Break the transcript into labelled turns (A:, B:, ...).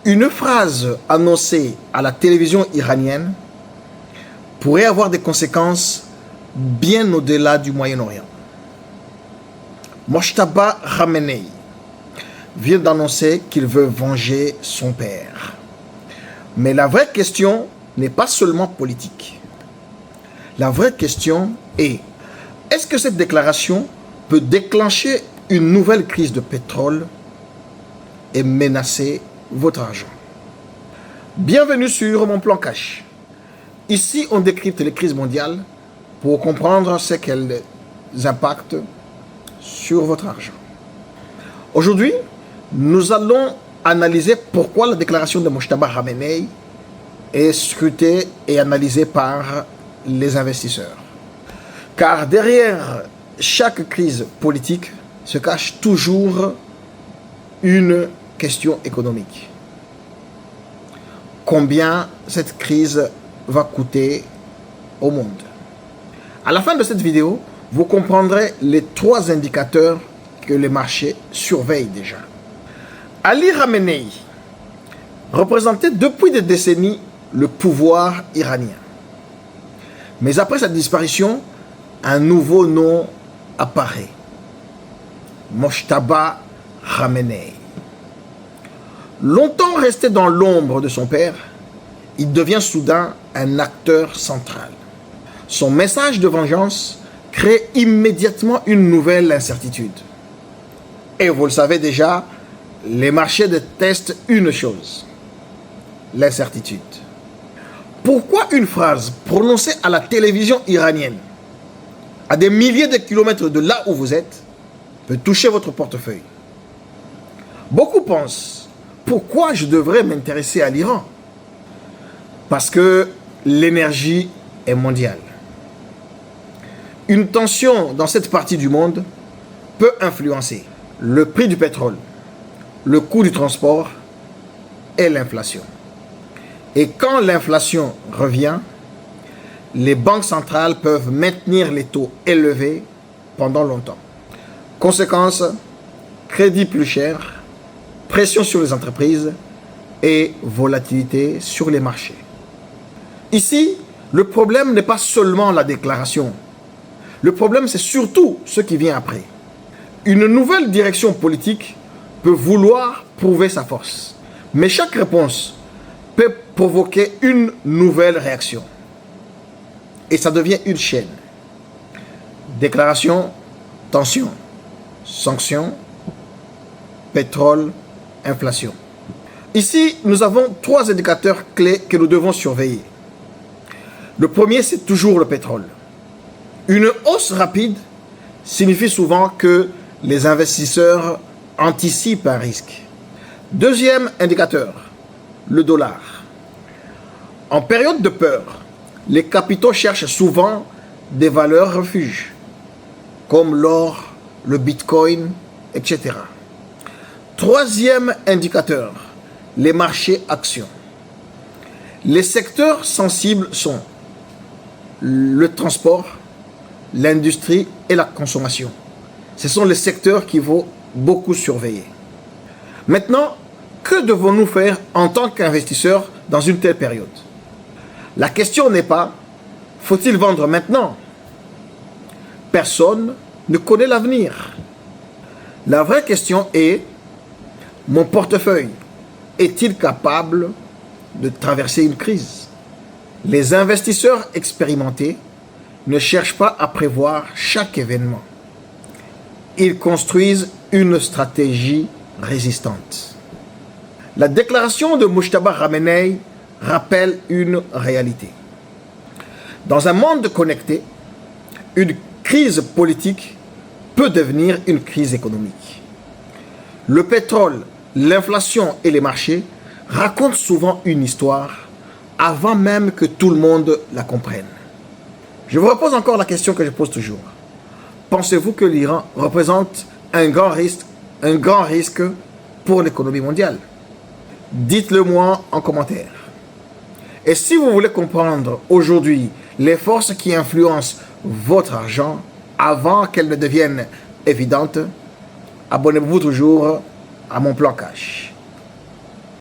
A: Une phrase annoncée à la télévision iranienne pourrait avoir des conséquences bien au-delà du Moyen-Orient. Mojtaba Khamenei vient d'annoncer qu'il veut venger son père. Mais la vraie question n'est pas seulement politique. La vraie question est, est-ce que cette déclaration peut déclencher une nouvelle crise de pétrole et menacer votre argent? Bienvenue sur Mon Plan Cash. Ici, on décrypte les crises mondiales pour comprendre ce qu'elles impactent sur votre argent. Aujourd'hui, nous allons analyser pourquoi la déclaration de Mojtaba Khamenei est scrutée et analysée par les investisseurs. Car derrière chaque crise politique se cache toujours une question économique. Combien cette crise va coûter au monde? À la fin de cette vidéo, vous comprendrez les 3 indicateurs que les marchés surveillent déjà. Ali Khamenei représentait depuis des décennies le pouvoir iranien. Mais après sa disparition, un nouveau nom apparaît. Mojtaba Khamenei. Longtemps resté dans l'ombre de son père, il devient soudain un acteur central. Son message de vengeance crée immédiatement une nouvelle incertitude. Et vous le savez déjà, les marchés détestent une chose, l'incertitude. Pourquoi une phrase prononcée à la télévision iranienne, à des milliers de kilomètres de là où vous êtes, peut toucher votre portefeuille? Beaucoup pensent, pourquoi je devrais m'intéresser à l'Iran? Parce que l'énergie est mondiale. Une tension dans cette partie du monde peut influencer le prix du pétrole, le coût du transport et l'inflation. Et quand l'inflation revient, les banques centrales peuvent maintenir les taux élevés pendant longtemps. Conséquence, crédit plus cher, pression sur les entreprises et volatilité sur les marchés. Ici, le problème n'est pas seulement la déclaration. Le problème, c'est surtout ce qui vient après. Une nouvelle direction politique peut vouloir prouver sa force. Mais chaque réponse peut provoquer une nouvelle réaction. Et ça devient une chaîne. Déclaration, tension, sanctions, pétrole, inflation. Ici, nous avons 3 indicateurs clés que nous devons surveiller. Le premier, c'est toujours le pétrole. Une hausse rapide signifie souvent que les investisseurs anticipent un risque. Deuxième indicateur, le dollar. En période de peur, les capitaux cherchent souvent des valeurs refuges, comme l'or, le bitcoin, etc. Troisième indicateur, les marchés actions. Les secteurs sensibles sont le transport, l'industrie et la consommation. Ce sont les secteurs qu'il faut beaucoup surveiller. Maintenant, que devons-nous faire en tant qu'investisseurs dans une telle période? La question n'est pas, faut-il vendre maintenant? Personne ne connaît l'avenir. La vraie question est, mon portefeuille est-il capable de traverser une crise? Les investisseurs expérimentés ne cherchent pas à prévoir chaque événement. Ils construisent une stratégie résistante. La déclaration de Mojtaba Khamenei rappelle une réalité. Dans un monde connecté, une crise politique peut devenir une crise économique. Le pétrole, l'inflation et les marchés racontent souvent une histoire avant même que tout le monde la comprenne. Je vous repose encore la question que je pose toujours. Pensez-vous que l'Iran représente un grand risque pour l'économie mondiale? Dites-le moi en commentaire. Et si vous voulez comprendre aujourd'hui les forces qui influencent votre argent avant qu'elles ne deviennent évidentes, abonnez-vous toujours à Mon Plan Cash.